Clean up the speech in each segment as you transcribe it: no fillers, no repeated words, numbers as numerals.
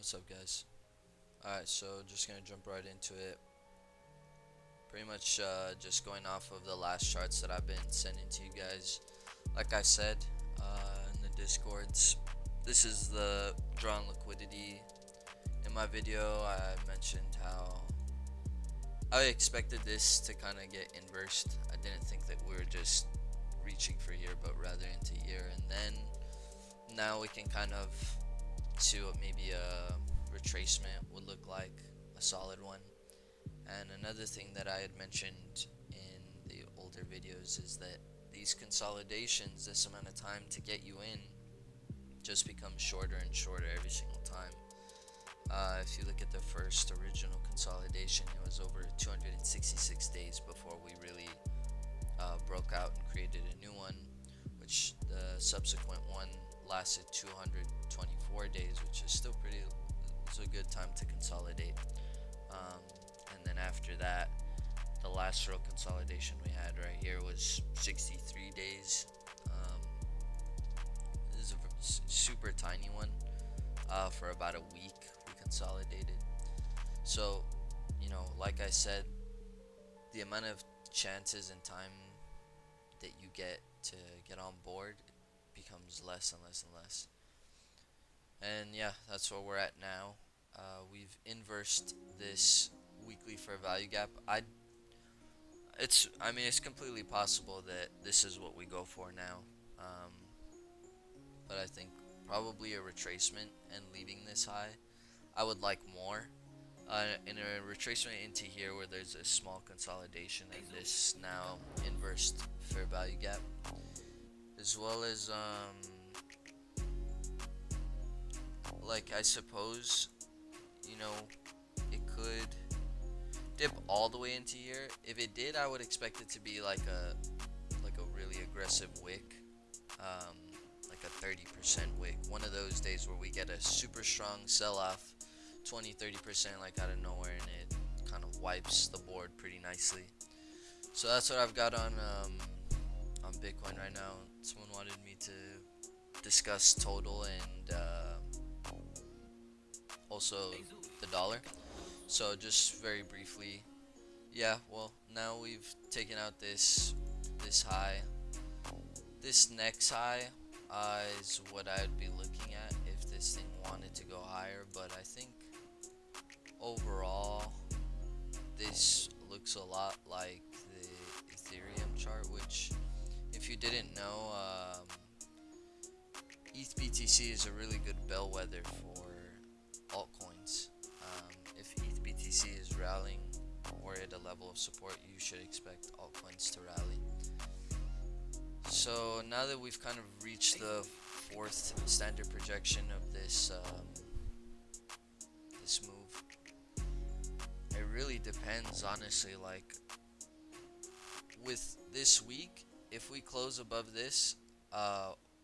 What's up, guys? Alright, so just gonna jump right into it. Pretty much just going off of the last charts that I've been sending to you guys. Like I said in the discords, this is the drawn liquidity. In my video, I mentioned how I expected this to kind of get inversed. I didn't think that we were just reaching for here, but rather into here. And then now we can kind of see what maybe a retracement would look like, a solid one. And another thing that I had mentioned in the older videos is that these consolidations, this amount of time to get you in, just becomes shorter and shorter every single time. If you look at the first original consolidation, it was over 266 days before we really broke out and created a new one, which the subsequent one lasted 224 days, which is still pretty. It's a good time to consolidate. And then after that, the last real consolidation we had right here was 63 days. This is a super tiny one. For about a week, we consolidated. So, like I said, the amount of chances and time that you get to get on board becomes less and less and less. And yeah, that's where we're at now. We've inversed this weekly fair value gap. It's completely possible that this is what we go for now. Um, but I think probably a retracement and leaving this high. I would like more. In a retracement into here where there's a small consolidation and this now inversed fair value gap, as well as like I suppose you know it could dip all the way into here. If it did, I would expect it to be like a really aggressive wick, um, like a 30% wick. One of those days where we get a super strong sell-off, 20-30% like out of nowhere, and it kind of wipes the board pretty nicely. So that's what I've got on Bitcoin right now. Someone wanted me to discuss total and also the dollar. So just very briefly, yeah. Well, now we've taken out this high. This next high is what I'd be looking at if this thing wanted to go higher. But I think overall, this looks a lot like the Ethereum chart, which, if you didn't know, ETH BTC is a really good bellwether for altcoins. If ETH BTC is rallying or at a level of support, you should expect altcoins to rally. So now that we've kind of reached the fourth standard projection of this move, it really depends, honestly. Like with this week, if we close above this,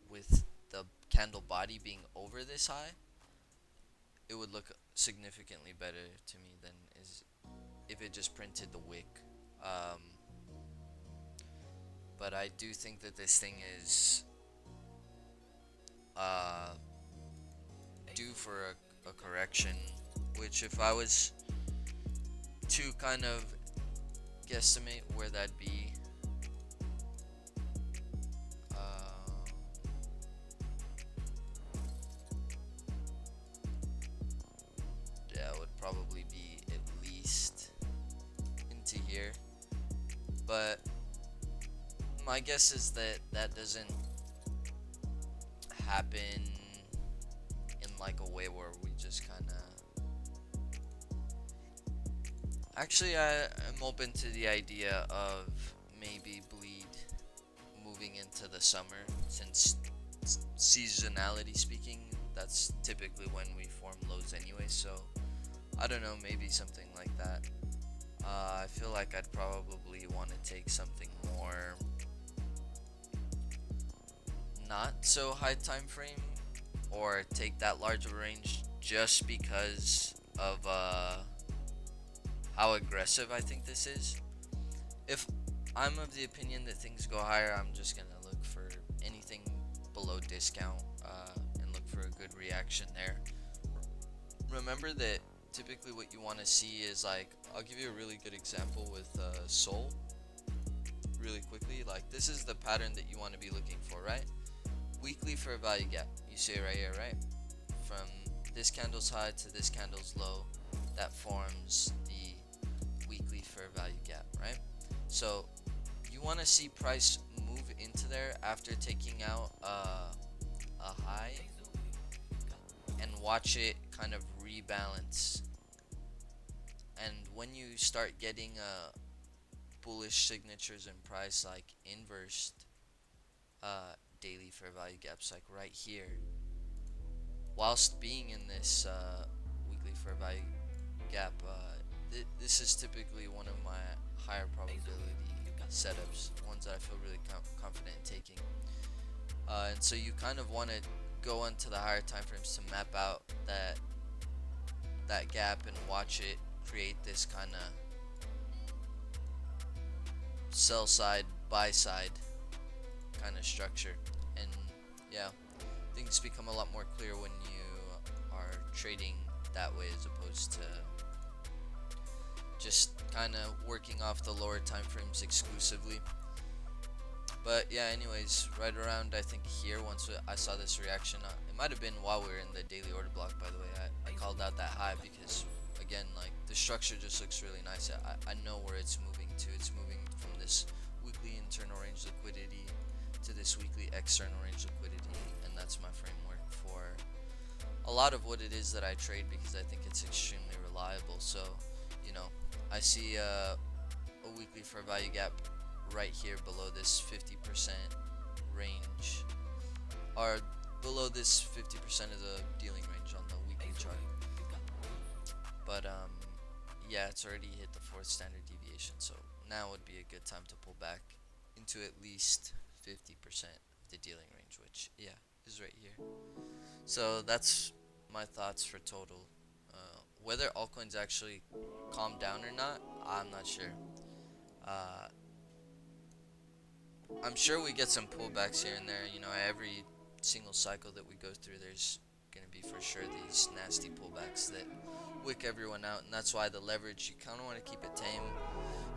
with the candle body being over this high, it would look significantly better to me than is if it just printed the wick. Um, but I do think that this thing is uh, due for a correction, which if I was to kind of guesstimate where that'd be, uh, yeah, it would probably be at least into here. But my guess is that that doesn't happen in like a way where we just kind of. Actually, I am open to the idea of maybe bleed moving into the summer, since seasonality speaking, that's typically when we form lows anyway. So I don't know, maybe something like that. I feel like I'd probably want to take something more not so high time frame, or take that large of a range, just because of how aggressive I think this is. If I'm of the opinion that things go higher, I'm just gonna look for anything below discount and look for a good reaction there. remember that typically what you want to see is like, I'll give you a really good example with Soul really quickly. Like, this is the pattern that you want to be looking for, right? Weekly fair value gap. You see it right here, right? From this candle's high to this candle's low, that forms the weekly fair value gap, right? So you want to see price move into there after taking out a high and watch it kind of rebalance. And when you start getting bullish signatures in price, like inversed daily fair value gaps, like right here, whilst being in this weekly fair value gap, this is typically one of my higher probability setups, ones that I feel really confident in taking. And so you kind of want to go into the higher time frames to map out that gap and watch it create this kind of sell side, buy side kind of structure. And yeah, things become a lot more clear when you are trading that way as opposed to just kind of working off the lower time frames exclusively. But yeah, anyways, right around I think here, once I saw this reaction, it might have been while we were in the daily order block, by the way. I called out that high because, again, like, the structure just looks really nice. I know where it's moving to. It's moving from this weekly internal range liquidity to this weekly external range liquidity, and that's my framework for a lot of what it is that I trade, because I think it's extremely reliable. So, you know, I see a weekly fair value gap right here below this 50% range, or below this 50% of the dealing range on the weekly chart. But yeah, it's already hit the 4th standard deviation, so now would be a good time to pull back into at least 50% of the dealing range, which, yeah, is right here. So that's my thoughts for total. Whether altcoins actually calm down or not, I'm not sure. I'm sure we get some pullbacks here and there. You know, every single cycle that we go through, there's going to be for sure these nasty pullbacks that wick everyone out, and that's why the leverage, you kind of want to keep it tame.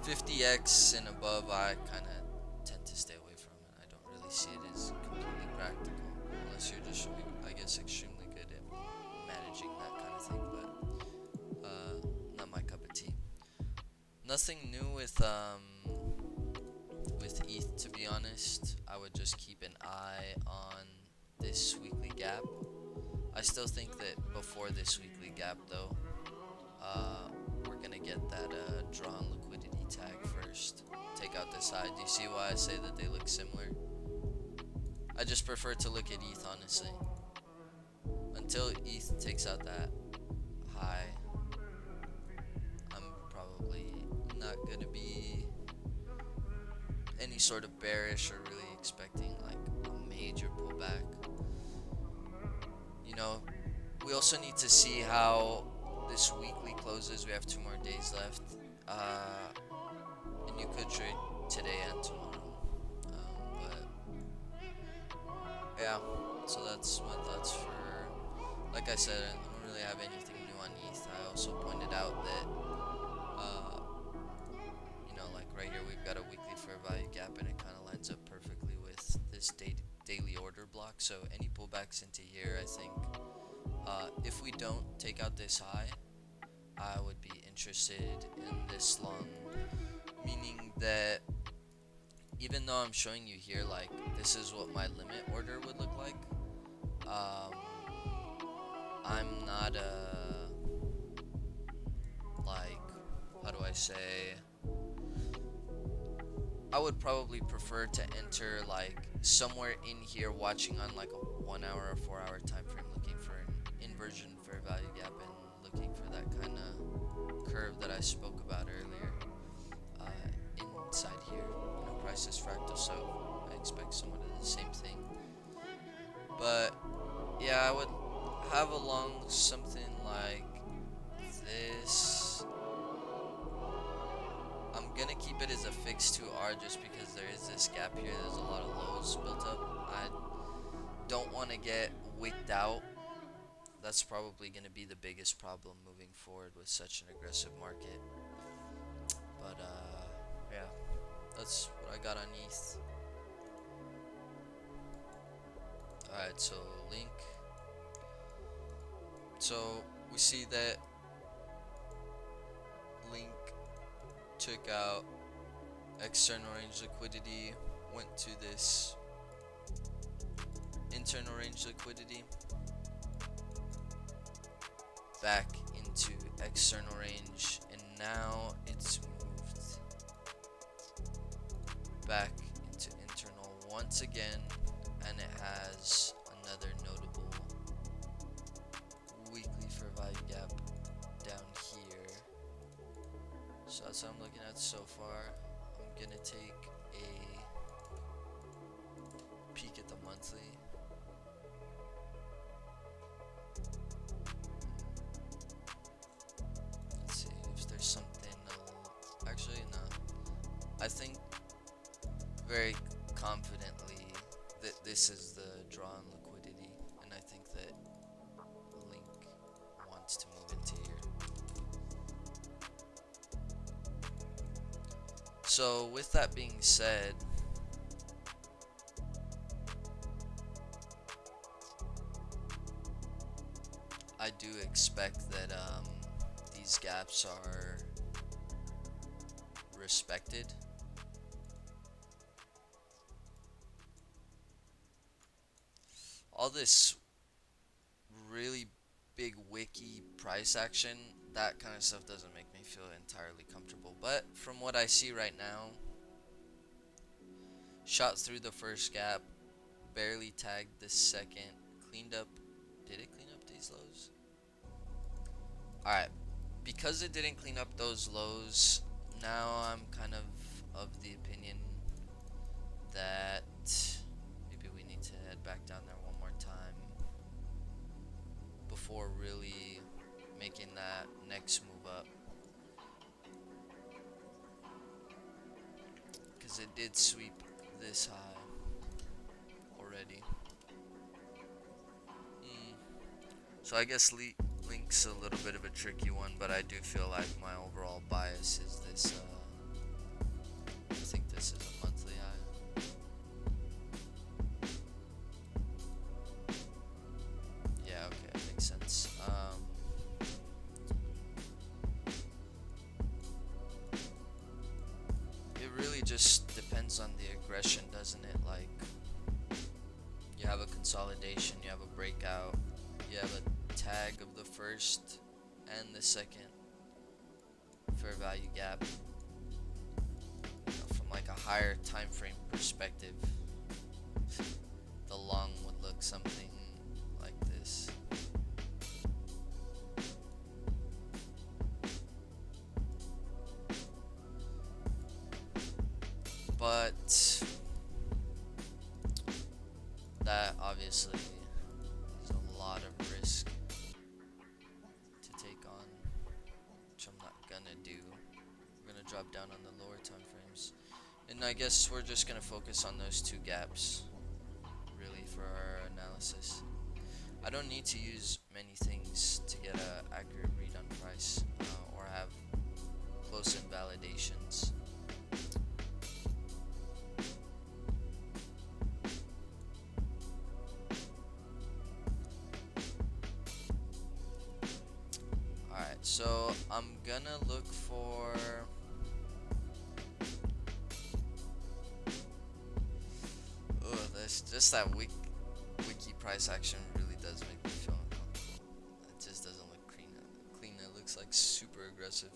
50x and above, I kind of tend to stay away from it. I don't really see it as completely practical, unless you're just, I guess, extremely good at managing that kind of thing, but not my cup of tea. Nothing new with ETH, to be honest. I would just keep an eye on this weekly gap. I still think that before this weekly gap, though, we're gonna get that drawn liquidity tag first. Take out this high. Do you see why I say that they look similar? I just prefer to look at ETH, honestly. Until ETH takes out that high, I'm probably not gonna be any sort of bearish or really expecting like a major pullback. You know, we also need to see how this weekly closes. We have 2 more days left, and you could trade today and tomorrow. But yeah, so that's my thoughts for. Like I said, I don't really have anything new on ETH. I also pointed out that, you know, like right here we've got a weekly fair value gap, and it kind of lines up perfectly with this daily order block. So any pullbacks into here, I think, if we don't take out this high, I would be interested in this long, meaning that even though I'm showing you here, like, this is what my limit order would look like, I'm not like, how do I say, I would probably prefer to enter like somewhere in here, watching on like a 1 hour or 4 hour time frame, looking for an inversion fair value gap and looking for that kind of curve that I spoke about earlier, inside here. You know, price is fractal, so I expect somewhat of the same thing. But yeah, I would have along something like this. I'm gonna keep it as a fixed 2R just because there is this gap here. There's a lot of lows built up. I don't want to get wicked out that's probably going to be the biggest problem moving forward with such an aggressive market. But yeah, that's what I got on ETH. Alright, so Link. So we see that Link took out external range liquidity, went to this internal range liquidity, back into external range, and now it's moved back into internal once again, and it has another notable weekly fair value gap down here. So that's what I'm looking at so far. I'm gonna take a peek at the monthly. Let's see if there's something. Actually, no. I think very confidently that this is the draw on liquidity, and I think that Link wants to move into here. So with that being said, I do expect that these gaps are respected. All this really big wiki price action, that kind of stuff doesn't make me feel entirely comfortable. But from what I see right now, shot through the first gap, barely tagged the second, cleaned up. Did it clean up these lows? Alright, because it didn't clean up those lows, now I'm kind of the opinion that maybe we need to head back down there one more time before really making that next move up, because it did sweep this high already. So I guess Link's a little bit of a tricky one, but I do feel like my overall bias is this. I think this is a monthly high. Yeah, okay, that makes sense. It really just depends on the aggression, doesn't it? Like, you have a consolidation, you have a breakout, you have a tag of the first and the second fair value gap. From like a higher time frame perspective, the long would look something like this. But that obviously is a lot of risk to take on, which I'm not gonna do. We're gonna drop down on the lower time frames, and I guess we're just gonna focus on those two gaps really for our analysis. I don't need to use many things to get an accurate read on price, or have close invalidations. Alright, so I'm gonna look for this, just that wiki price action really does make me feel uncomfortable. It just doesn't look clean. It looks like super aggressive.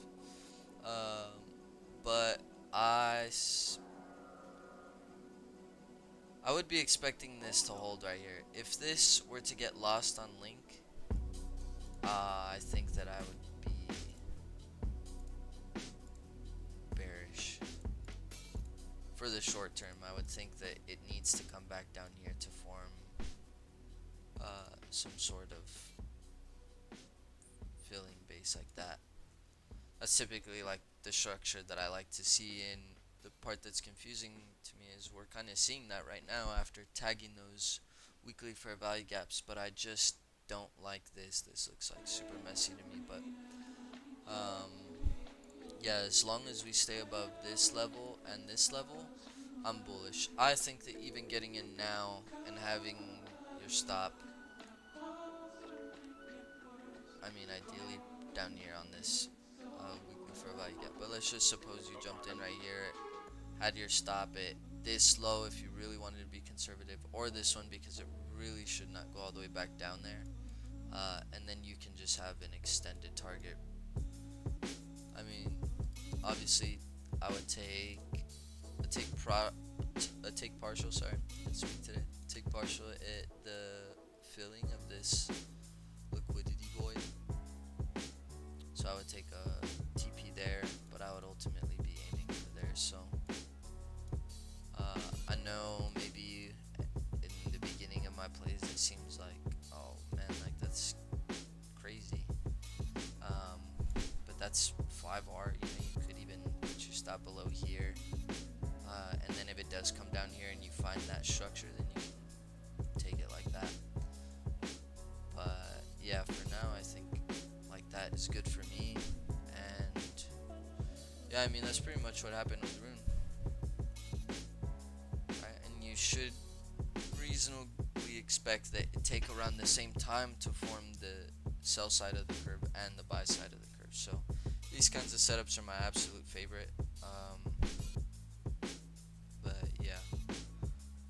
But I would be expecting this to hold right here. If this were to get lost on Link, I think that I would be bearish. For the short term, I would think that it needs to come back down here to form some sort of filling base like that. That's typically like the structure that I like to see, and the part that's confusing to me is we're kind of seeing that right now after tagging those weekly fair value gaps, but I just don't like this. This looks like super messy to me, but um, yeah, as long as we stay above this level and this level, I'm bullish. I think that even getting in now and having your stop, I mean, ideally down here on this weekly fair value gap, but let's just suppose you jumped in right here, had your stop at this low if you really wanted to be conservative, or this one because it really should not go all the way back down there, and then you can just have an extended target. I mean, obviously, I would take partial. Sorry, can't speak today. Take partial at the filling of this liquidity void. So I would take a TP there, but I would ultimately be aiming for there. So I know maybe in the beginning of my plays it seems like, oh man, like that's crazy. Um, but that's 5R. You know, you could even put your stop below here. And then if it does come down here and you find that structure, then you can take it like that. But yeah, for now I think like that is good for me. And yeah, I mean that's pretty much what happened with Rune. Right, and you should reasonably expect that it take around the same time to form the sell side of the curve and the buy side of the curve. So these kinds of setups are my absolute favorite. But yeah,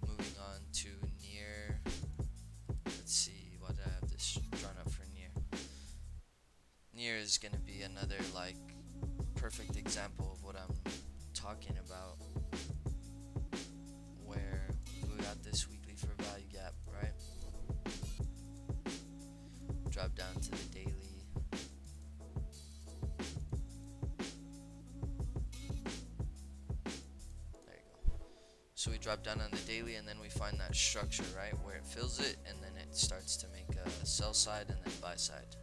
moving on to near. Let's see, why did I have this drawn up for near? Near is gonna be another like perfect example of what I'm talking about, where we got this weekly fair value gap, right? Drop down to the daily. So we drop down on the daily and then we find that structure, right, where it fills it and then it starts to make a sell side and then buy side.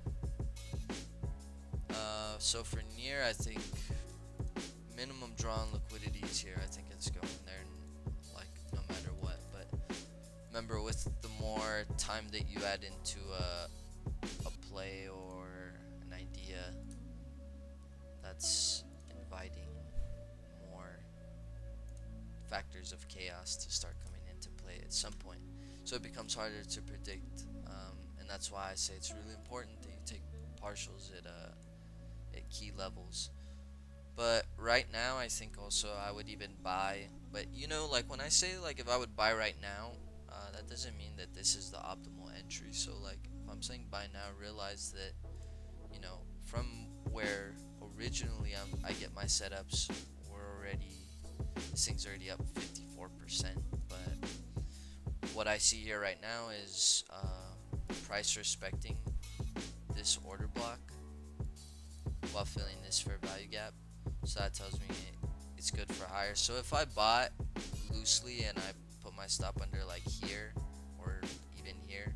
So for near, I think minimum drawn liquidity is here. I think it's going there like no matter what. But remember, with the more time that you add into a play or an idea, that's inviting more factors of chaos to start coming into play at some point. So it becomes harder to predict, and that's why I say it's really important that you take partials at key levels. But right now, I think also I would even buy. But you know, like when I say like if I would buy right now, that doesn't mean that this is the optimal entry. So like if I'm saying buy now, realize that you know from where originally I get my setups, we're already this thing's already up 54%. But what I see here right now is price respecting this order block while filling this fair value gap. So that tells me it's good for higher. So if I bought loosely and I put my stop under like here or even here,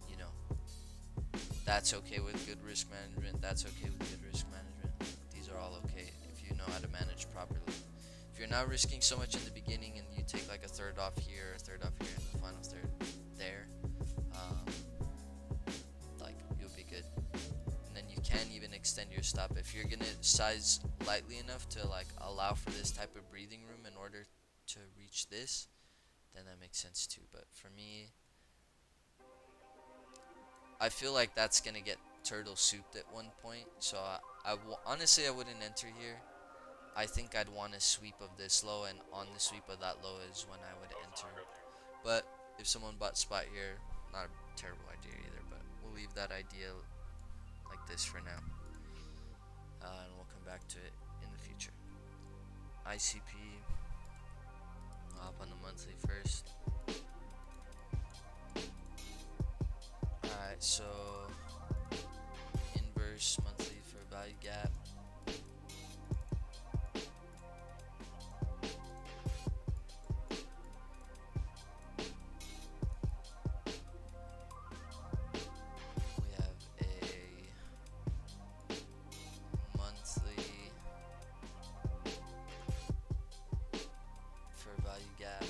you know, that's okay with good risk management. That's okay with good risk management. These are all okay if you know how to manage properly. If you're not risking so much in the beginning and you take like a third off here, a third off here, and the final third there, like you'll be good. And then you can even extend your stop if you're gonna size lightly enough to like allow for this type of breathing room in order to reach this. Then that makes sense too. But for me, I feel like that's gonna get turtle souped at one point. So honestly, I wouldn't enter here. I think I'd want a sweep of this low, and on the sweep of that low is when I would enter. But if someone bought spot here, not a terrible idea either, but we'll leave that idea like this for now. And we'll come back to it in the future. ICP, I'll hop on the monthly first. Alright, so inverse monthly fair value gap. We have a monthly fair value gap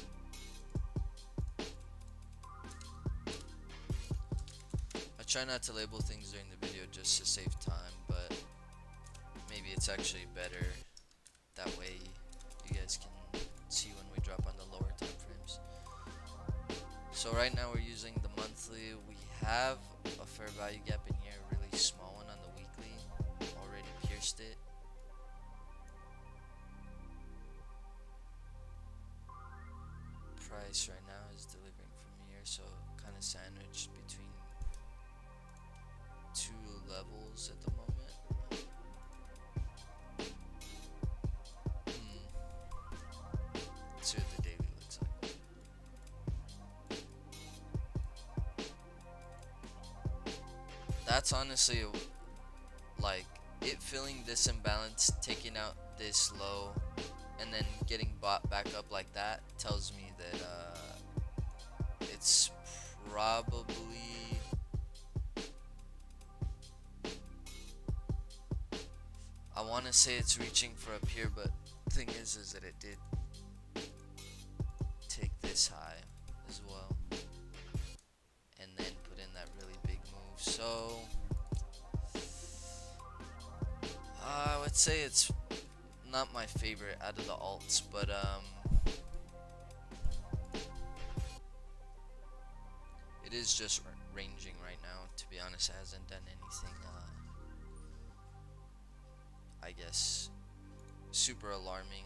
try not to label things during the video just to save time, but maybe it's actually better that way you guys can see when we drop on the lower time frames. So right now we're using the monthly. We have a fair value gap in here, a really small one on the weekly. Already pierced it. Price right now is delivering from here, so kind of sandwiched between two levels at the moment. Let's see what the daily looks like. That's honestly like it filling this imbalance, taking out this low, and then getting bought back up like that tells me that it's probably I want to say it's reaching for up here, but the thing is that it did take this high as well and then put in that really big move. So I would say it's not my favorite out of the alts, but it is just ranging right now. To be honest, it hasn't done anything I guess super alarming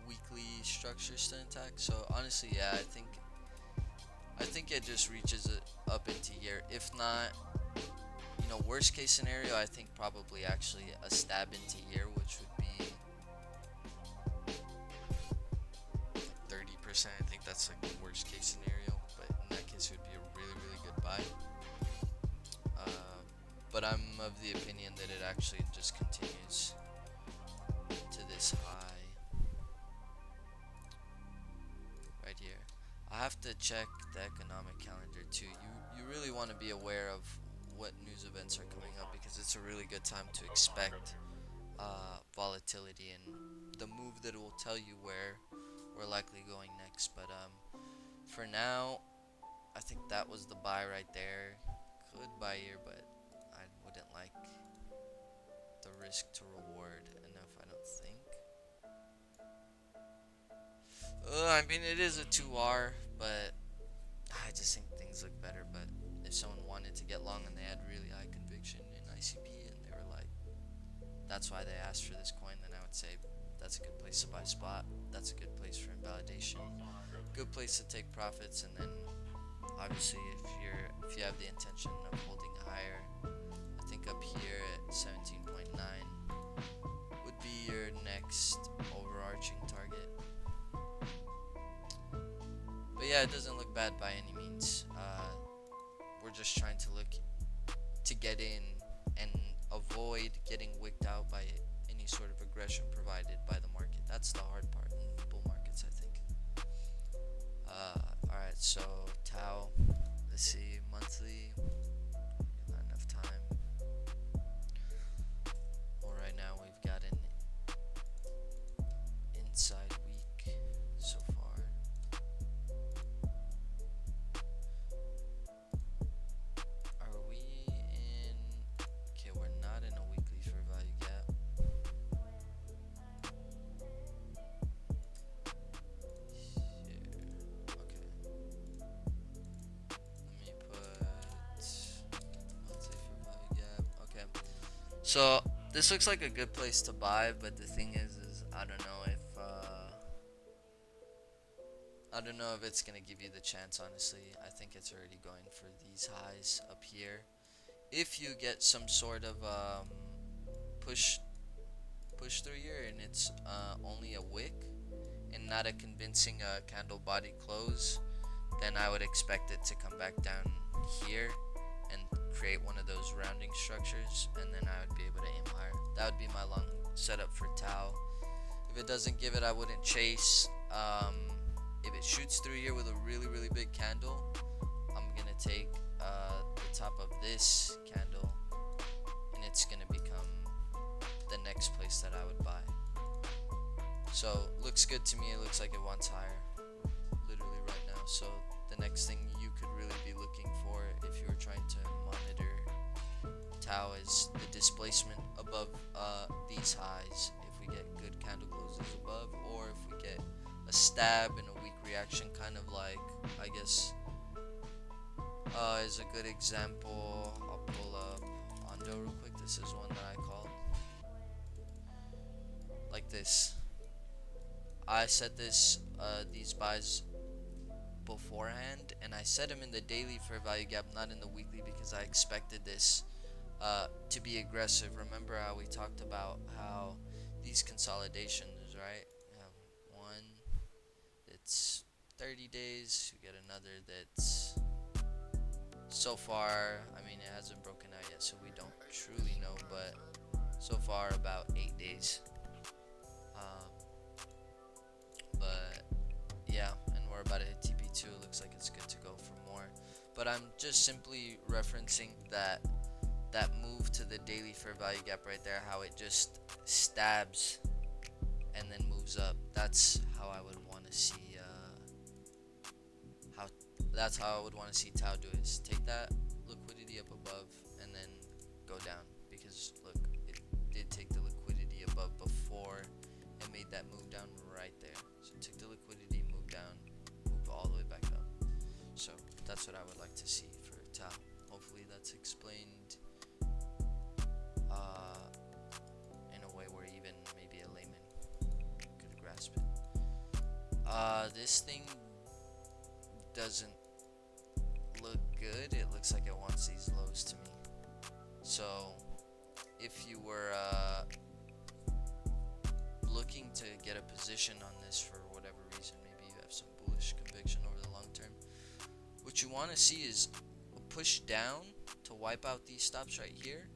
weekly structures to attack. So honestly, yeah, I think it just reaches it up into here. If not, you know, worst case scenario, I think probably actually a stab into here, which would be like 30%. I think that's like the worst case scenario, but in that case it would be a really, really good buy. But I'm of the opinion that it actually just continues to this high right here. I have to check the economic calendar too. You really want to be aware of what news events are coming up, because it's a really good time to expect volatility and the move that will tell you where we're likely going next. But for now, I think that was the buy right there. Could buy here, but I wouldn't like the risk to reward enough, I don't think. I mean, it is a 2R, but I just think things look better. But if someone wanted to get long and they had really high conviction in ICP and they were like, that's why they asked for this coin, then I would say that's a good place to buy spot. That's a good place for invalidation. Good place to take profits, and then obviously if you have the intention of holding higher, I think up here at 17.9 would be your next overarching target. But yeah, it doesn't look bad by any means. We're just trying to look to get in and avoid getting wicked out by any sort of aggression provided by the market. That's the hard part in bull markets, I think. Alright, so Tau, let's see, monthly, not enough time. Well, right now we've got an inside week so far. Are we in, okay, we're not in a weekly fair value gap. So this looks like a good place to buy, but the thing is I don't know if it's gonna give you the chance. Honestly, I think it's already going for these highs up here. If you get some sort of push through here and it's only a wick and not a convincing candle body close, then I would expect it to come back down here and create one of those rounding structures, and then I would be able to aim higher. That would be my long setup for Tau. If it doesn't give it, I wouldn't chase. If it shoots through here with a really, really big candle, I'm gonna take the top of this candle, and it's gonna become the next place that I would buy. So looks good to me. It looks like it wants higher, literally right now. So the next thing you could really be looking for if you were trying to monitor Tau is the displacement above these highs. If we get good candle closes above, or if we get a stab and a weak reaction, kind of like, I guess, is a good example. I'll pull up Ondo real quick. This is one that I called like this. I set these buys beforehand, and I set them in the daily fair value gap, not in the weekly, because I expected this to be aggressive. Remember how we talked about how these consolidations, right? We have one that's 30 days, we get another that's so far, I mean, it hasn't broken out yet, so we don't truly know, but so far about 8 days. But yeah, and we're about to hit TP2. It looks like it's good to go for more. But I'm just simply referencing that move to the daily fair value gap right there, how it just stabs and then moves up. That's how I would want to see how that's how I would want to see Tau do it. Is take that liquidity up above and then go down, because look, it did take the liquidity above before and made that move down right there. So it took the liquidity, moved down, moved all the way back up. So that's what I would like to see for Tau. Hopefully that's explained in a way where even maybe a layman could grasp it. This thing doesn't look good. It looks like it wants these lows to me. So if you were looking to get a position on this for whatever reason, maybe you have some bullish conviction over the long term, what you want to see is a push down to wipe out these stops right here,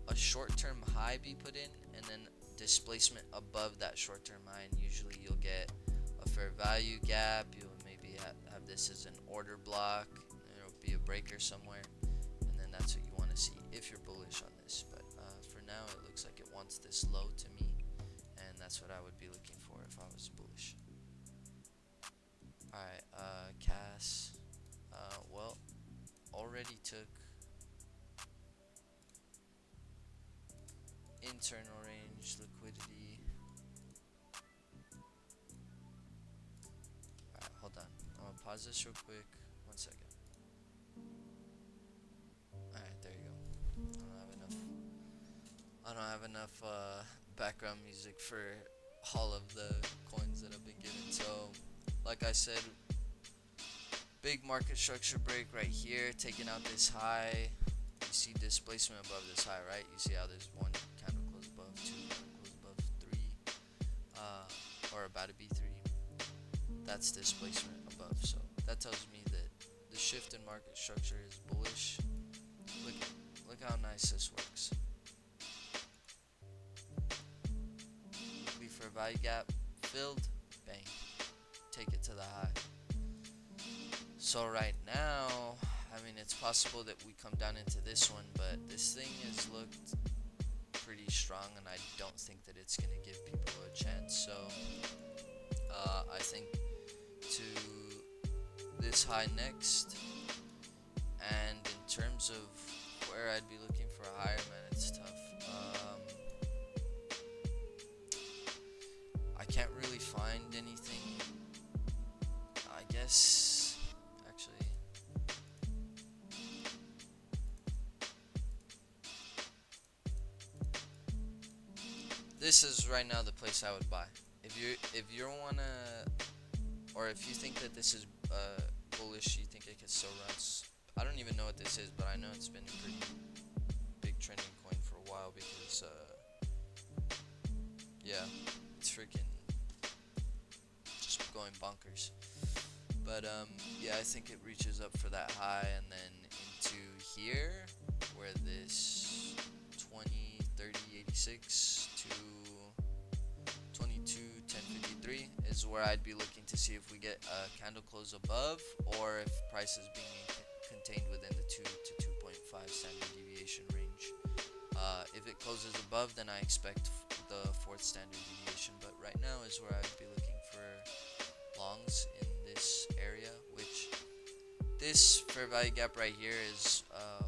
a short-term high be put in, and then displacement above that short-term high, and usually you'll get a fair value gap. You'll maybe have this as an order block, there'll be a breaker somewhere, and then that's what you want to see if you're bullish on this. But for now, it looks like it wants this low to me, and that's what I would be looking for if I was bullish. Alright, CAS, well, already took internal range liquidity. Alright, hold on, I'm gonna pause this real quick, 1 second. Alright, there you go. I don't have enough background music for all of the coins that I've been given. So like I said, big market structure break right here, taking out this high. You see displacement above this high, right? You see how there's one candle close above, two candle close above, three, or about to be three. That's displacement above. So that tells me that the shift in market structure is bullish. Look how nice this works. Weekly fair value gap filled, bang, take it to the high. So right now, I mean, it's possible that we come down into this one, but this thing has looked pretty strong, and I don't think that it's gonna give people a chance. So I think to this high next, and in terms of where I'd be looking for a higher, man, it's tough. I can't really find anything. I guess actually, this is right now the place I would buy. If you wanna, or if you think that this is bullish, you think it could still run. I don't even know what this is, but I know it's been a pretty big trending coin for a while, because yeah, it's freaking just going bonkers. But yeah, I think it reaches up for that high, and then into here where this 20, 30, 86 to 22, 10, 53 is where I'd be looking to see if we get a candle close above, or if price is being contained within the 2 to 2.5 standard deviation range. If it closes above, then I expect the 4th standard deviation, but right now is where I'd be looking for longs in this area, which this fair value gap right here is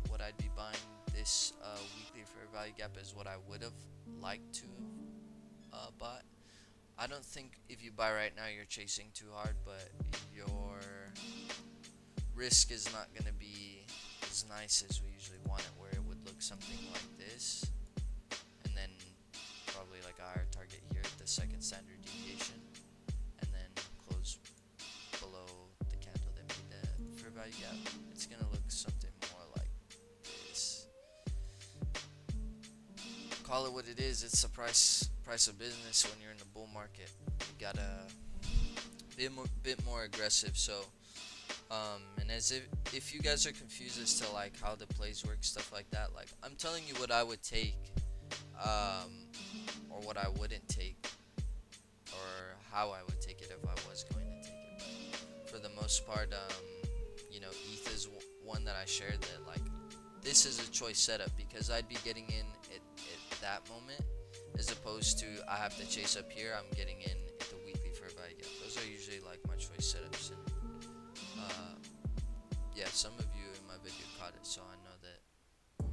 what I'd be buying this weekly fair value gap is what I would have liked to have bought. I don't think if you buy right now you're chasing too hard, but your risk is not going to be as nice as we usually want it, where it would look something like this, and then probably like a higher target here at the second standard deviation, and then close below the candle that made the fair value gap. It's going to look something more like this. Call it what it is. It's the price of business when you're in the bull market. You gotta be a bit more aggressive. So and as if you guys are confused as to like how the plays work, stuff like that, like I'm telling you what I would take, um, or what I wouldn't take, or how I would take it if I was going to take it. But for the most part, ETH is one that I shared that like this is a choice setup because I'd be getting in at that moment as opposed to I have to chase up here. I'm getting in at the weekly fair value gap. Those are usually like my choice setups, and yeah, some of you in my video caught it, so I know that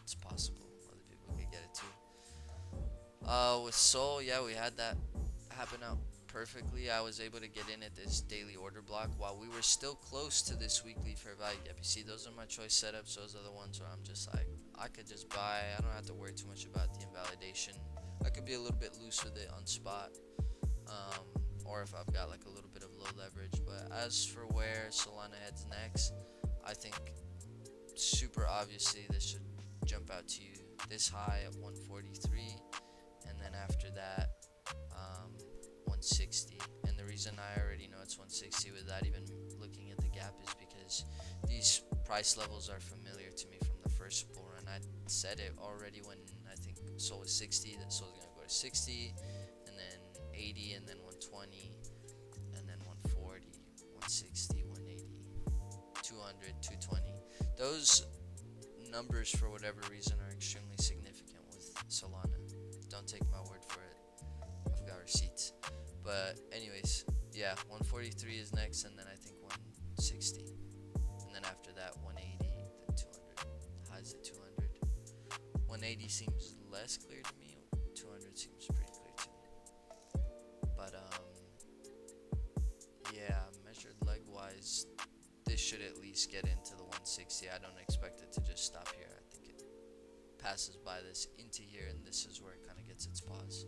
it's possible other people could get it too. With Soul, yeah, we had that happen out perfectly. I was able to get in at this daily order block while we were still close to this weekly fair value gap. You see, those are my choice setups. Those are the ones where I'm just like, I could just buy. I don't have to worry too much about the invalidation. I could be a little bit loose with it on spot, or if I've got like a little bit of low leverage. But as for where Solana heads next, I think super obviously this should jump out to you. This high at 143, and then after that 160. And the reason I already know it's 160 without even looking at the gap is because these price levels are familiar to me from the first bull run. I said it already when I think Sol was 60, that Sol's gonna go to 60, and then 80, and then 120, and then 140, 160, 180, 200, 220. Those numbers, for whatever reason, are extremely significant with Solana. Don't take my word for it. I've got receipts. But anyways, yeah, 143 is next, and then I think 160, and then after that 180, then 200. Highs at 200. 180 seems less clear to me. 200 seems pretty clear to me. But yeah, measured leg wise, this should at least get into the 160. I don't expect it to just stop here. I think it passes by this into here, and this is where it kind of gets its pause.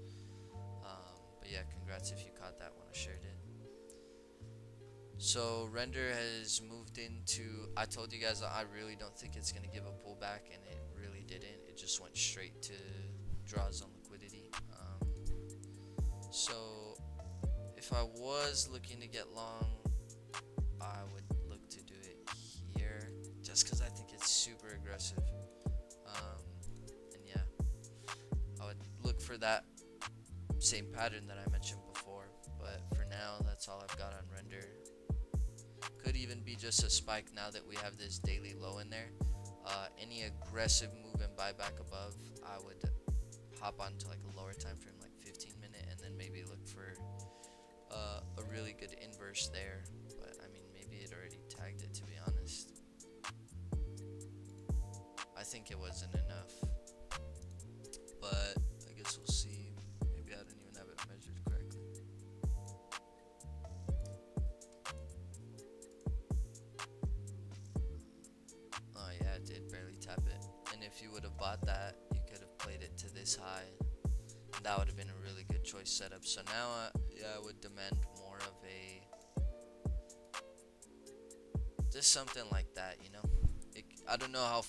But yeah, congrats if you caught that when I shared it. So render has moved into, I told you guys I really don't think it's going to give a pullback, and it really didn't. It just went straight to draws on liquidity. So if I was looking to get long, I would look to do it here just because I think it's super aggressive. And yeah, I would look for that same pattern that I mentioned before, but for now that's all I've got on render. Could even be just a spike now that we have this daily low in there. Any aggressive move and buyback above, I would hop onto like a lower time frame, like 15-minute, and then maybe look for a really good inverse there. But I mean, maybe it already tagged it, to be honest. I think it wasn't enough, but I guess we'll see. Maybe I didn't even have it measured correctly. Oh yeah, it did barely tap it. And if you would have bought that, you could have played it to this high, and that would have been a really good choice setup. So now I would demand more of a just something like that, I don't know how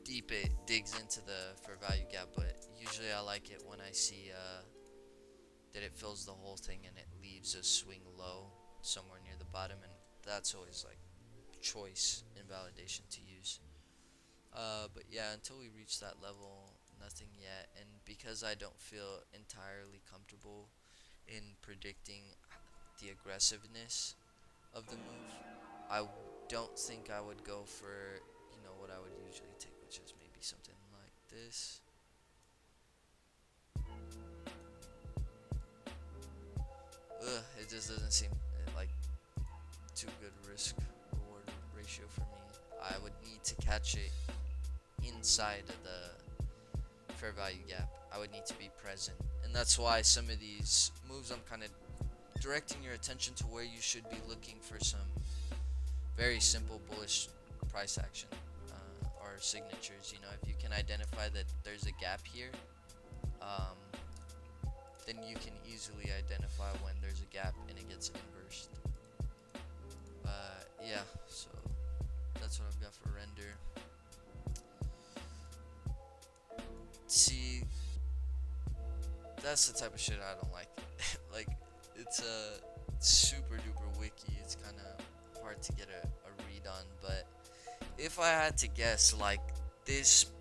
deep it digs into the fair value gap, but usually I like it when I see that it fills the whole thing and it leaves a swing low somewhere near the bottom, and that's always like choice invalidation to use. But yeah, until we reach that level, nothing yet. And because I don't feel entirely comfortable in predicting the aggressiveness of the move, I don't think I would go for what I would usually take, which is maybe something like this. It just doesn't seem like too good risk reward ratio for me. I would need to catch it inside of the fair value gap. I would need to be present, and that's why some of these moves I'm kind of directing your attention to where you should be looking for some very simple bullish price action or signatures. You know, if you can identify that there's a gap here, um, then you can easily identify when there's a gap and it gets inversed. Yeah, so that's what I've got for render. See, that's the type of shit I don't like. Like, it's a super duper wiki. It's kind of hard to get a read on, but if I had to guess, like, this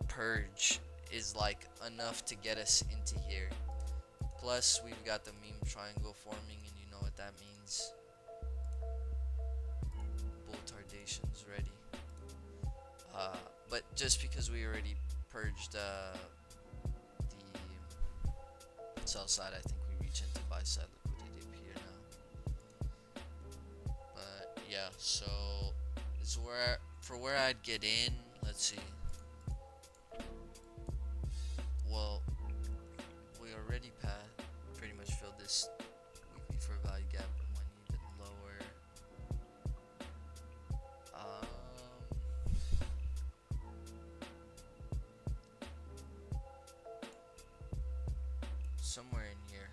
purge is like enough to get us into here. Plus, we've got the meme triangle forming, and you know what that means. Bull tardation's ready. But just because we already purged the sell side, I think we reach into buy side liquidity up here now. But yeah, so this is where I'd get in. Let's see. Well, we already pretty much filled this weekly fair value gap and went even lower. Somewhere in here.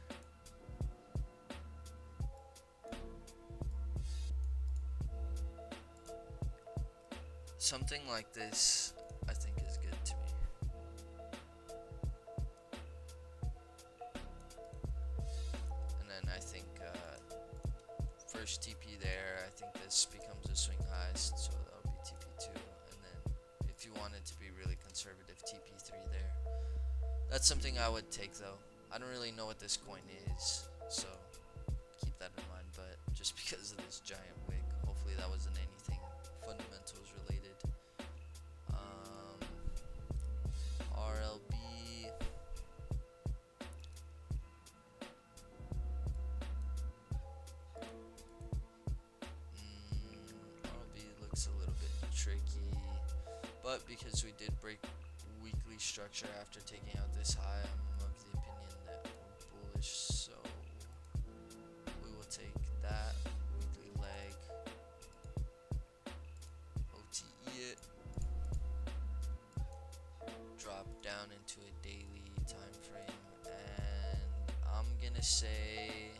Something like this, I think, is good to me. And then I think first TP there, I think this becomes a swing highest, so that'll be TP2. And then if you wanted to be really conservative, TP3 there. That's something I would take though. I don't really know what this coin is, so keep that in mind. But just because of this giant wick, hopefully that wasn't anything fundamentals related. RLB. RLB looks a little bit tricky, but because we did break weekly structure after taking out this high, I'm of the opinion that we're bullish, so we will take that weekly leg, OTE it, drop down into a daily time frame, and I'm gonna say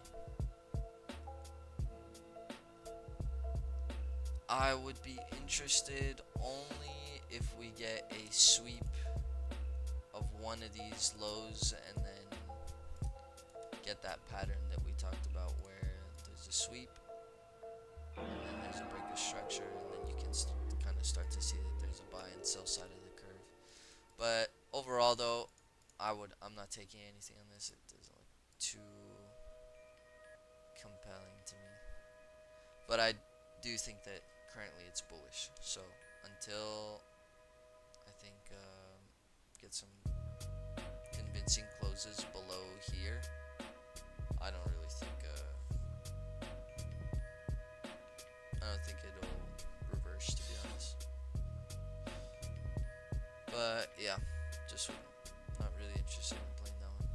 I would be interested only if we get a sweep of one of these lows and then get that pattern that we talked about where there's a sweep and then there's a break of structure, and then you can kind of start to see that there's a buy and sell side of the curve. But overall though, I'm not taking anything on this. It doesn't look too compelling to me, but I do think that currently it's bullish, so until I think get some convincing closes below here, I don't really think it'll reverse, to be honest. But yeah, just not really interested in playing that one.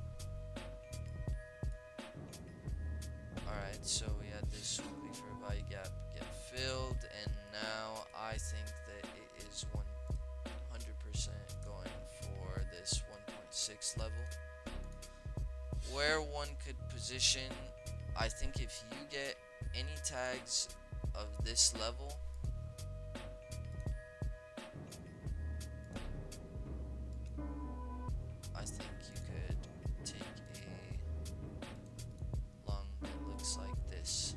Alright, so we had this weekly fair value gap get filled, and now I think that it is 100% going for this 1.6 level. Where one could position, I think if you get any tags of this level, I think you could take a long that looks like this.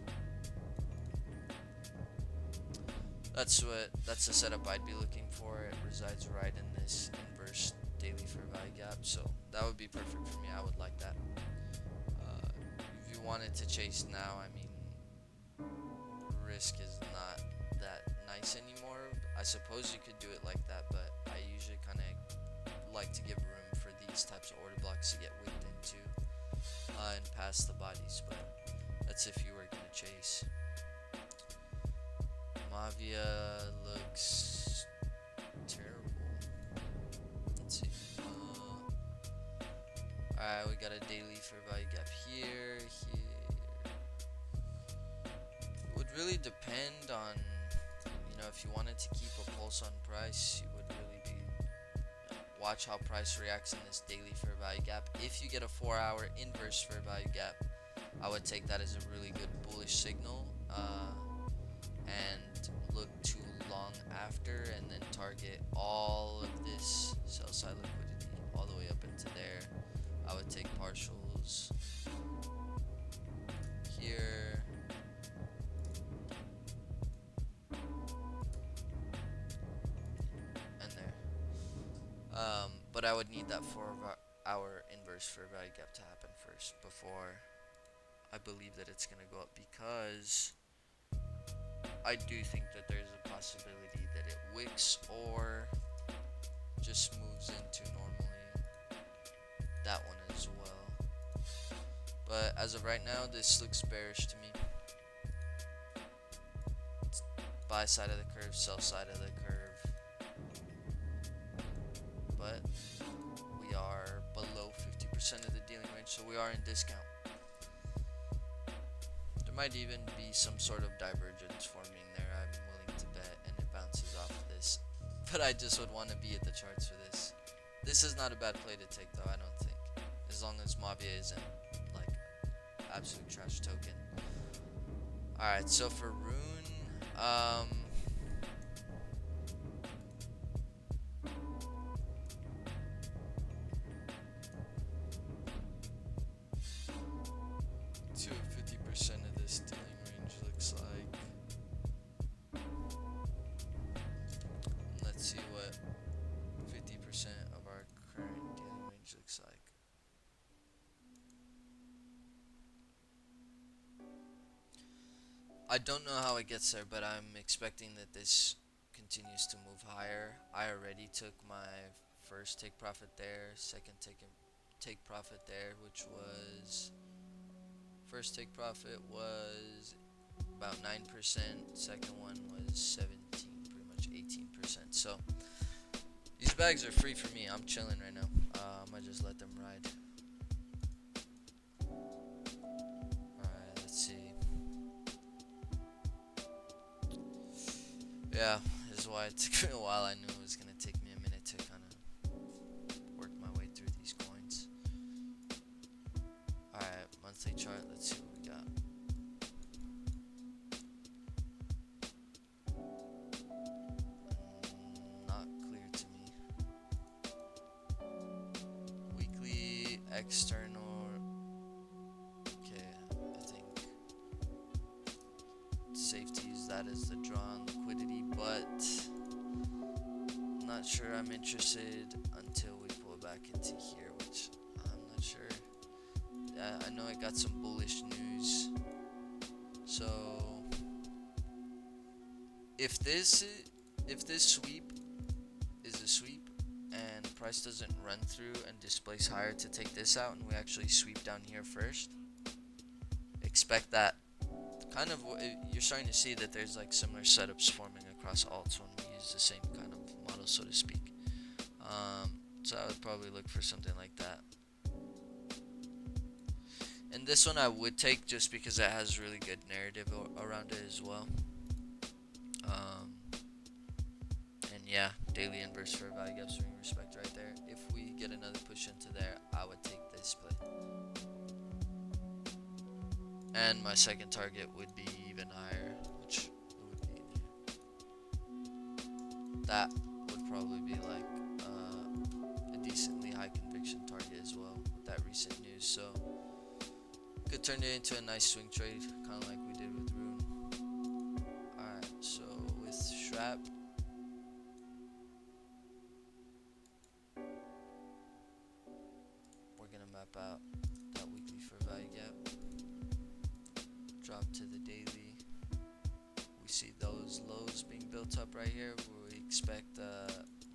That's the setup I'd be looking for. It resides right in this inverse daily fair value gap, so that would be perfect for me. I would like that. If you wanted to chase now, I mean, risk is not that nice anymore. I suppose you could do it like that, but I usually kind of like to give room for these types of order blocks to get wicked into and pass the bodies, but that's if you were gonna chase. Mavia looks terrible. Alright, we got a daily fair value gap here, here. It would really depend on, if you wanted to keep a pulse on price, you would really be, watch how price reacts in this daily fair value gap. If you get a 4-hour inverse fair value gap, I would take that as a really good bullish signal, and look too long after, and then target all of this sell side liquidity all the way up into there. I would take partials here, and there. But I would need that 4-hour inverse fair value gap to happen first before I believe that it's gonna go up, because I do think that there's a possibility that it wicks or just moves into normally that one as well. But as of right now, this looks bearish to me. It's buy side of the curve, sell side of the curve. But we are below 50% of the dealing range, so we are in discount. There might even be some sort of divergence forming there, I'm willing to bet, and it bounces off of this. But I just would want to be at the charts for this. This is not a bad play to take though, I don't think. As long as Mavia isn't like absolute trash token. Alright, so for Rune, 50% of this dealing range looks like. Let's see what 50% of our current dealing range looks like. I don't know how it gets there, but I'm expecting that this continues to move higher. I already took my first take profit there, second take profit there, which was, first take profit was about 9%, second one was 17, pretty much 18%. So these bags are free for me. I'm chilling right now. I might just let them ride. Alright, let's see. Yeah, this is why it took me a while. I knew it was going to take me a minute to kind of work my way through these coins. Alright, monthly chart. Let's see what we got. Not clear to me. Weekly, external. Okay, I think safety use that as the draw on liquidity, but I'm not sure I'm interested until we pull back into here, which I'm not sure. I know I got some bullish news, so if this sweep is a sweep and price doesn't run through and displace higher to take this out, and we actually sweep down here first, expect that. Kind of, you're starting to see that there's like similar setups forming across alts when we use the same kind of model, so to speak. So I would probably look for something like that. And this one I would take just because it has really good narrative around it as well. And yeah, daily inverse fair value gap swing respect right there. If we get another push into there, I would take this play. And my second target would be even higher, which would be that would probably be like a decently high conviction target as well with that recent news. So could turn it into a nice swing trade, kind of like we did with Rune. Alright, so with Shrap, we're gonna map out that weekly fair value gap. Drop to the daily. We see those lows being built up right here, where we expect a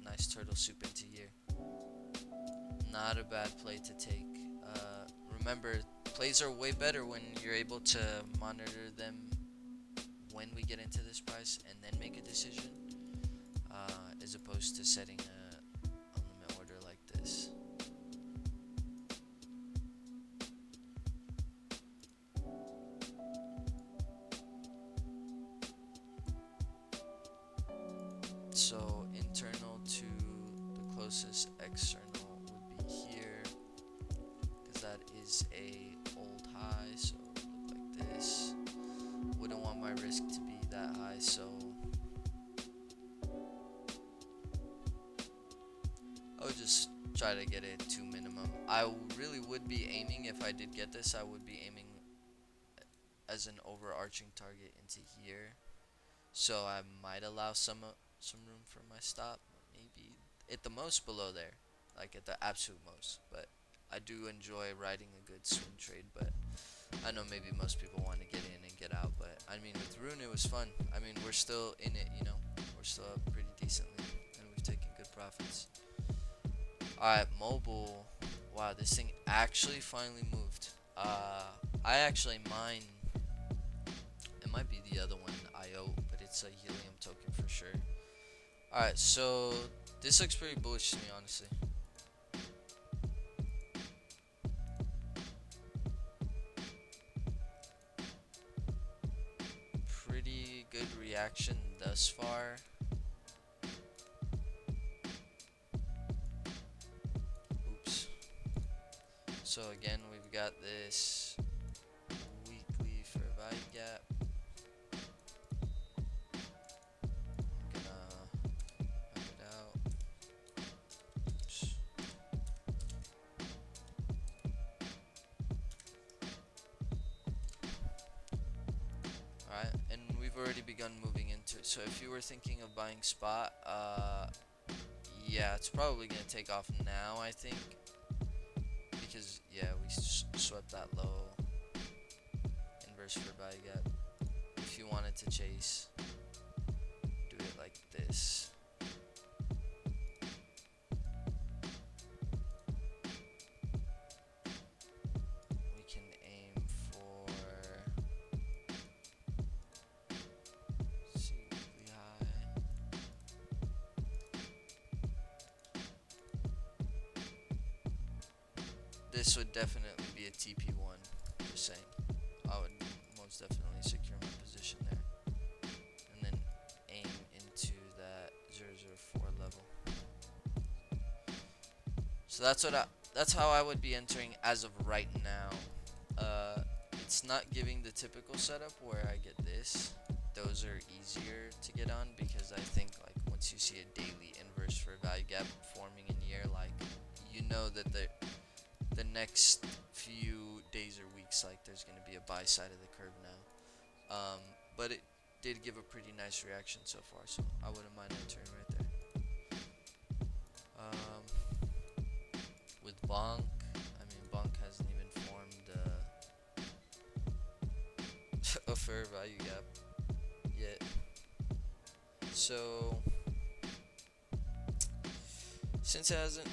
nice turtle soup into here. Not a bad play to take. Remember, plays are way better when you're able to monitor them when we get into this price and then make a decision, as opposed to setting a limit order like this. So internal to the closest external would be here, because that is a old high, so it would look like this. Wouldn't want my risk to be that high, so I would just try to get it to minimum. I really would be aiming, if I did get this, I would be aiming as an overarching target into here. So I might allow some room for my stop, maybe at the most below there, like at the absolute most. But I do enjoy riding a good swing trade, but I know maybe most people want to get in and get out. But I mean, with Rune it was fun. I mean, we're still in it, you know. We're still up pretty decently, and we've taken good profits. Alright, mobile. Wow, this thing actually finally moved. I actually mine. It might be the other one, IO, but it's a helium token for sure. Alright, so this looks pretty bullish to me, honestly. Pretty good reaction thus far. Oops. So again, we've got this weekly fair value gap. I'm gonna knock it out. Oops. Alright, and we've already begun moving into it. So if you were thinking of buying spot, yeah, it's probably gonna take off now, I think, because yeah, we swept that low inverse fair value gap. If you wanted to chase, do it like this. We can aim for weekly high. This would definitely be a TP1, just saying. I would most definitely secure my position there. And then aim into that 004 level. So that's how I would be entering as of right now. It's not giving the typical setup where I get this. Those are easier to get on because I think like once you see a daily inverse for value gap forming in year, like you know that the next few days or weeks, like there's gonna be a buy side of the curve now. But it did give a pretty nice reaction so far, so I wouldn't mind entering right there. With Bonk, I mean Bonk hasn't even formed a fair value gap yet. So since it hasn't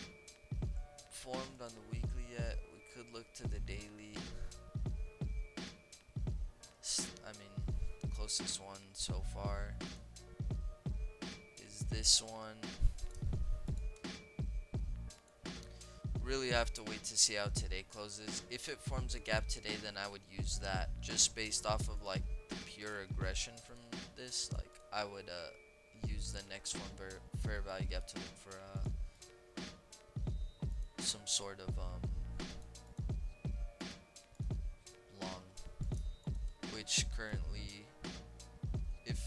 formed on the weekly yet, we could look to the daily. I mean, the closest one so far is this one. Really have to wait to see how today closes. If it forms a gap today, then I would use that just based off of like the pure aggression from this. Like I would use the next one fair value gap to look for some sort of long, which currently, if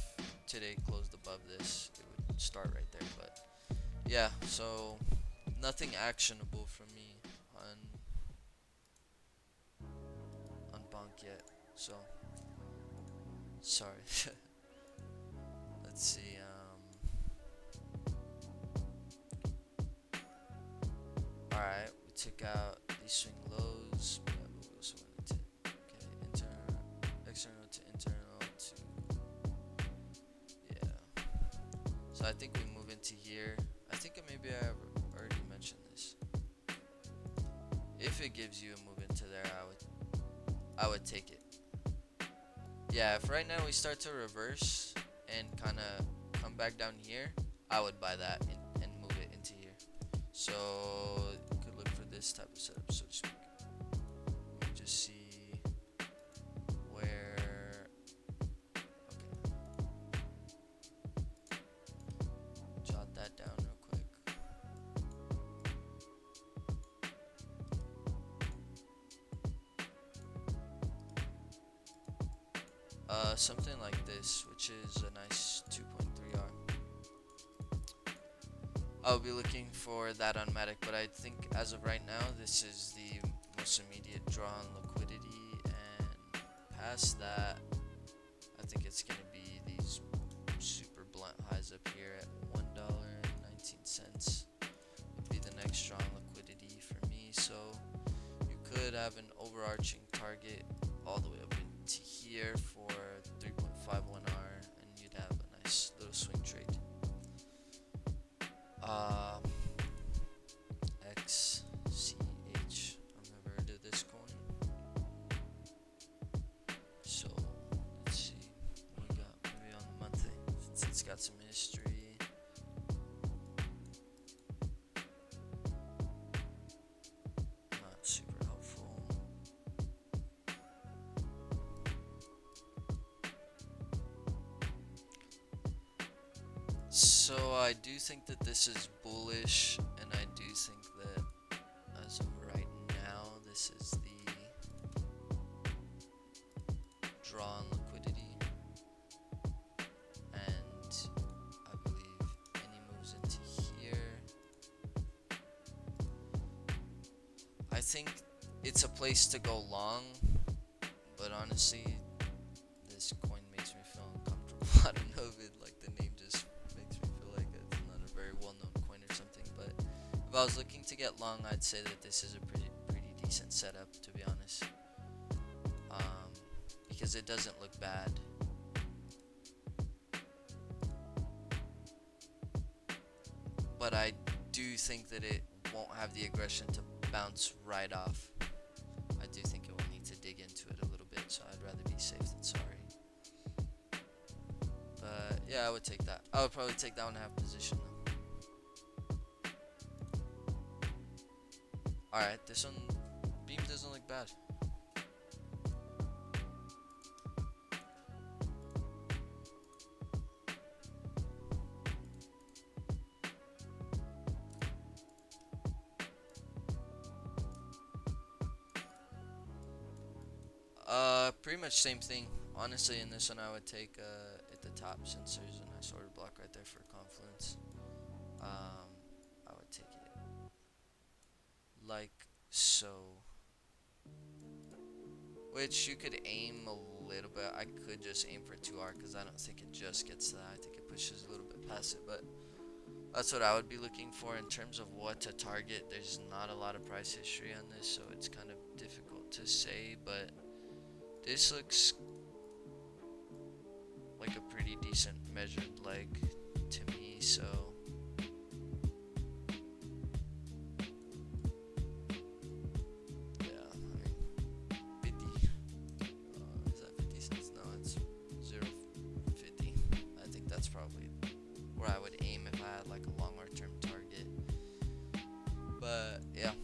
today closed above this, it would start right there. But yeah, so nothing actionable from me on Bonk yet. So sorry. Let's see. All right, we took out these swing lows. But we also went to external to internal to yeah. So I think we move into here. I think maybe I have already mentioned this. If it gives you a move into there, I would take it. Yeah, if right now we start to reverse and kind of come back down here, I would buy that and move it into here. So you could look for this type of setup, so to speak. Let me just see where. Okay. something like this, which is a nice 2.3R. I'll be looking for that on Matic, but I think as of right now, this is the most immediate draw on liquidity, and past that, I think it's gonna be these super blunt highs up here at $1.19 would be the next draw on liquidity for me. So you could have an overarching target all the way up into here for 3.51R, and you'd have a nice little swing trade. XCH, I've never heard of this coin. So let's see what we got. Maybe on the monthly, since it's got some history. Not super helpful. So I do think that this is bullish, and I do think that as of right now, this is the draw on liquidity, and I believe any moves into here, I think it's a place to go long, but honestly, this coin makes me feel uncomfortable. I don't know if it, like, the name just makes me feel like it's not a very well-known coin or something, but if I was looking to get long, I'd say that this is a pretty decent setup, to be honest, because it doesn't look bad. But I do think that it won't have the aggression to bounce right off. I do think it will need to dig into it a little bit, so I'd rather be safe than sorry. But yeah, I would take that. I would probably take that 1.5 position though. Alright, this one, beam doesn't look bad. Pretty much same thing. Honestly, in this one, I would take at the top, since there's a nice order block right there for confluence. I would take it like so. Which you could aim a little bit. I could just aim for 2R because I don't think it just gets to that. I think it pushes a little bit past it, but that's what I would be looking for in terms of what to target. There's not a lot of price history on this, so it's kind of difficult to say, but this looks like a pretty decent measured leg to me, so yeah, I mean, 50, is that 50 cents? No, it's 0.50. I think that's probably where I would aim if I had like a longer term target. But yeah,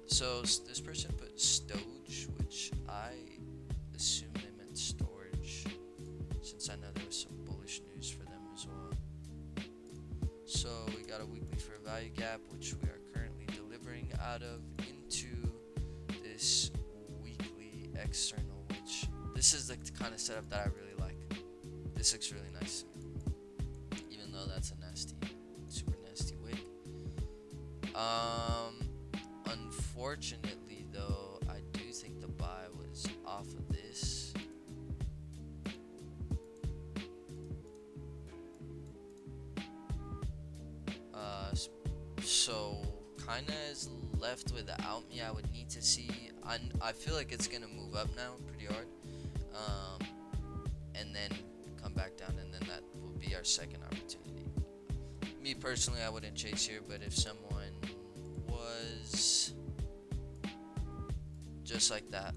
so this person put Stoge, which I assume they meant storage, since I know there was some bullish news for them as well. So we got a weekly fair value gap, which we are currently delivering out of into this weekly external, which this is the kind of setup that I really like. This looks really nice, even though that's a nasty, super nasty wick. Unfortunately though, I do think the buy was off of this. So kinda is left without me. I would need to see. I feel like it's gonna move up now pretty hard, and then come back down, and then that will be our second opportunity. Me personally, I wouldn't chase here, but if someone was just like that,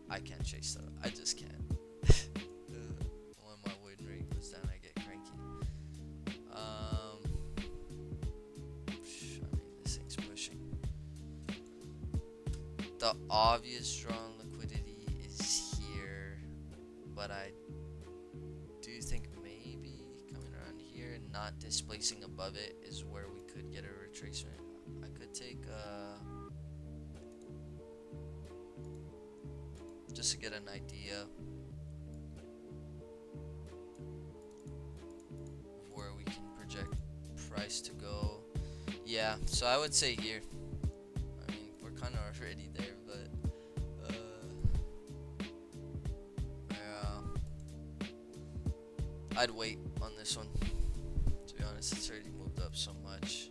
I can't chase though. I just can't. When my win rate goes down, I get cranky. I mean, this thing's pushing. The obvious draw on liquidity is here, but I do think maybe coming around here and not displacing above it is where we could get a retracement. I could take just to get an idea of where we can project price to go. Yeah, so I would say here. I mean, we're kind of already there, but yeah, I'd wait on this one. To be honest, it's already moved up so much.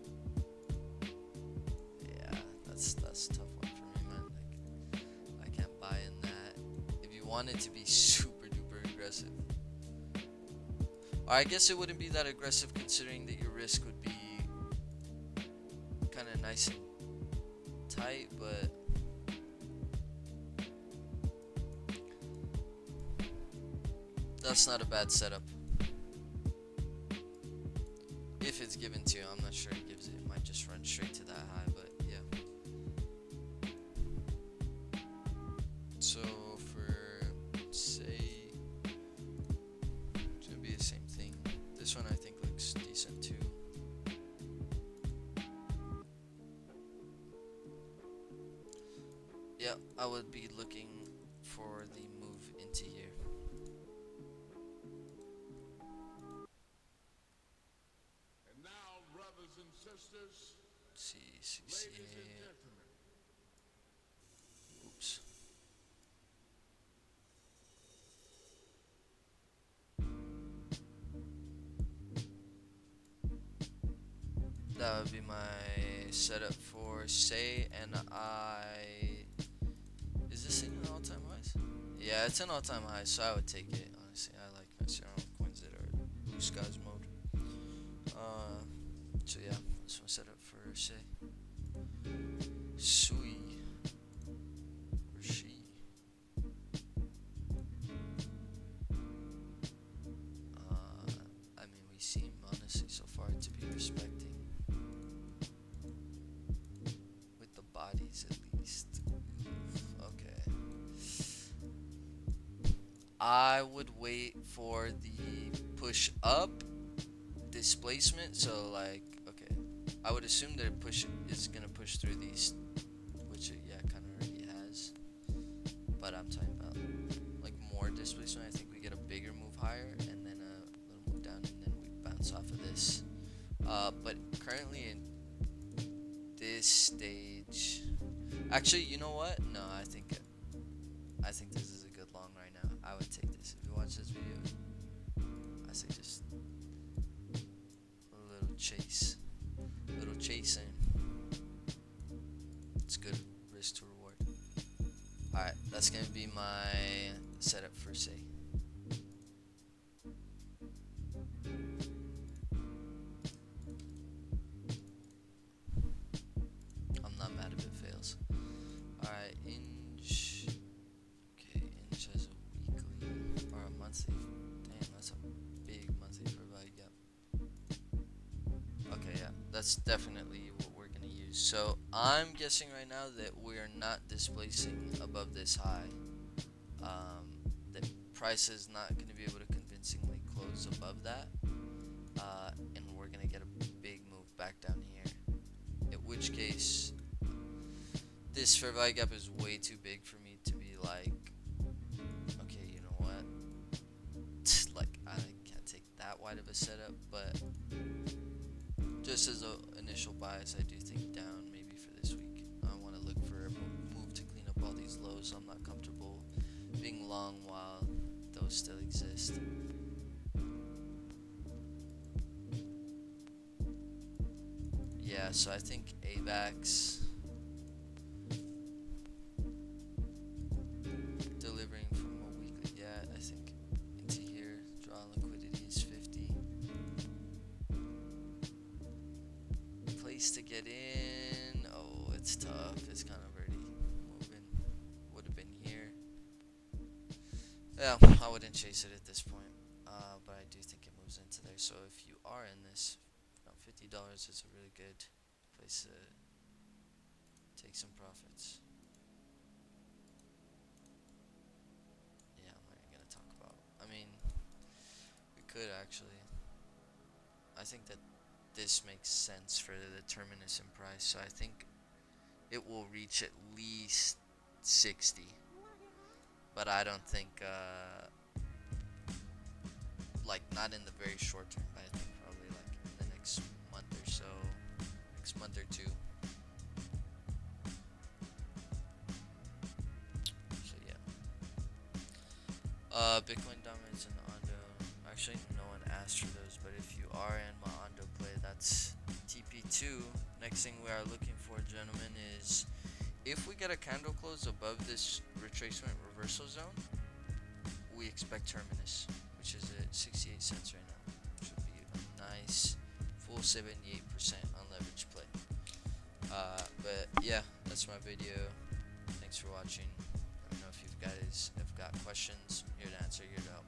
Yeah, that's a tough one for me, man. Like, I can't buy in that. If you want it to be super duper aggressive, or I guess it wouldn't be that aggressive considering that your risk would be kind of nice and tight, but that's not a bad setup. If it's given to you, I'm not sure it gives it. It might just run straight to that high, but yeah. So for, say, it's gonna be the same thing. This one I think looks decent too. Yeah, I would be looking for the move into here. And now, brothers and sisters, See, ladies and gentlemen, oops. That would be my setup for say, and is this thing an all-time highs? Yeah, it's an all-time high, so I would take it. Honestly, I like messing around with coins that are blue skies mode. So yeah, that's my setup for say. Sui or she. I mean, we seem honestly so far to be respecting with the bodies at least. Okay. I would wait for the push up displacement. So like, okay, I would assume that it is gonna push through these, which it, yeah, kind of already has. But I'm talking about like more displacement. I think we get a bigger move higher and then a little move down, and then we bounce off of this. But currently in this stage, actually, you know what? No, I think this is a good long right now. I would take this. If you watch this video, I say just a little chase. A little chasing. It's good risk to reward. Alright, that's gonna be my setup for say. I'm not mad if it fails. Alright, Inch. Okay, Inch has a weekly or a monthly. Damn, that's a big monthly for value gap. Okay, yeah, that's definitely what we're gonna use. So I'm guessing right now that we are not displacing above this high. The price is not gonna be able to convincingly close above that, and we're gonna get a big move back down here. In which case, this fair value gap is way too big for me to be like, okay, you know what? Like, I can't take that wide of a setup, but just as an initial bias, I do think down maybe for this week. I want to look for a move to clean up all these lows. I'm not comfortable being long while those still exist. Yeah, so I think AVAX delivering from a weekly, yeah, I think into here, draw liquidity is 50. Place to get in, oh, it's tough, it's kind of already moving, would have been here. Yeah, I wouldn't chase it at this point, but I do think it moves into there, so if you are in this, $50 is a really good place to take some profits. Yeah, I'm not even gonna talk about. I mean, we could actually. I think that this makes sense for the terminus in price. So I think it will reach at least 60. but I don't think like not in the very short term. But I think probably like in the next month or so, next month or two. So yeah. Bitcoin dominance and Ondo. Actually, no one asked for those, but if you are in my Ondo play, that's TP2. Next thing we are looking for, gentlemen, is if we get a candle close above this retracement reversal zone, we expect terminus, which is at 68 cents right now. Should be a nice full 78% on leverage play. But yeah, that's my video. Thanks for watching. Let me know if you guys have got questions. Here to answer, here to help.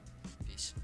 Peace.